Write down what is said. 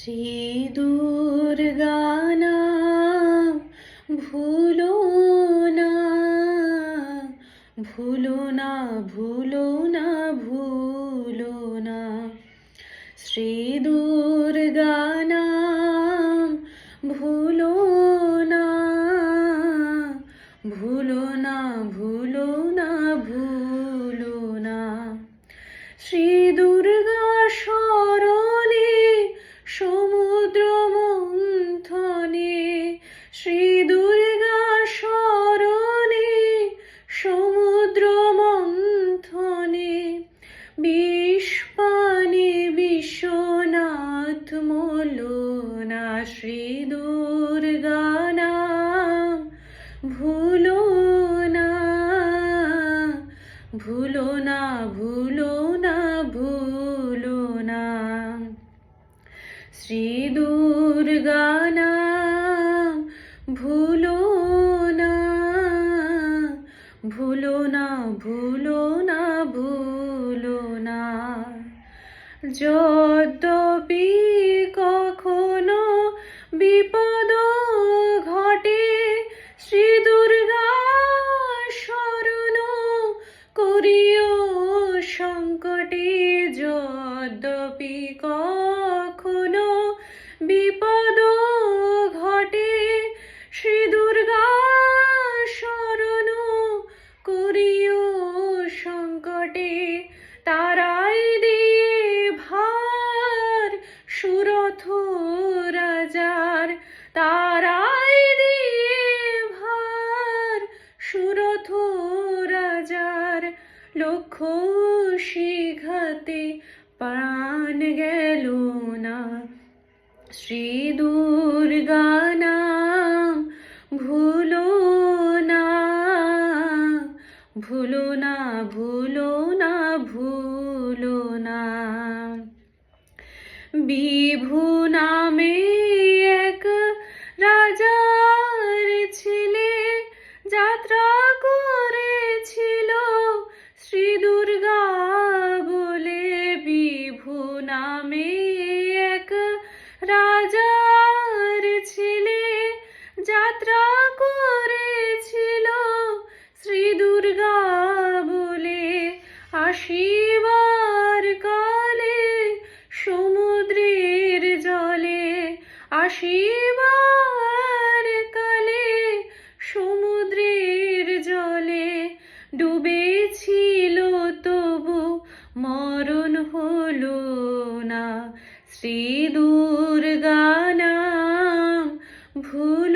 শ্রী দুর্গা নাম ভুলো না, ভুলো না, ভুলো না, ভুলো না। শ্রী দুর্গা নাম ভুলো না, ভুলো না, ভুলো না, ভুলো না। শ্রী দুর্গা শরণে সমুদ্র মন্থনে, শ্রী দুর্গা শরণে সমুদ্র মন্থনে, বিষপানে বিশ্বনাথ মলোনা। শ্রী দুর্গা নাম ভুলো না, ভুলো না, ভুলো না, ভুলো না। শ্রী দুর্গা নাম ভুলো না, ভুলো না, ভুলো না, ভুলো না। যদ্যপি কখনো বিপদ ঘটে, শ্রী দুর্গা শরণ করিও সংকটে। যদ্যপি কখনো বিপদ ঘটে, শ্রী দুর্গা শরণ করিও সংকটে। তারাই দিয়ে ভার সুরথ রাজার, তারাই দিয়ে ভার সুরথ রাজার। লক্ষ শিঘাতে প্রাণ গেল না। শ্রী দুর্গা নাম ভুলো না, ভুলো না, ভুলো না, ভুলো না। বিভু নামে এক রাজার ছেলে যাত্রা করেছিল শ্রী দুর্গা বলে। বিভু নামে এক রাজার ছেলে যাত্রা করেছিল শ্রী দুর্গা বলে। আসিবার কালে সমুদ্রের জলে, আসিবার কালে সমুদ্রের জলে। ডুবেছিল তবু মরণ হলো না। শ্রী দুর্গা নাম ভুলো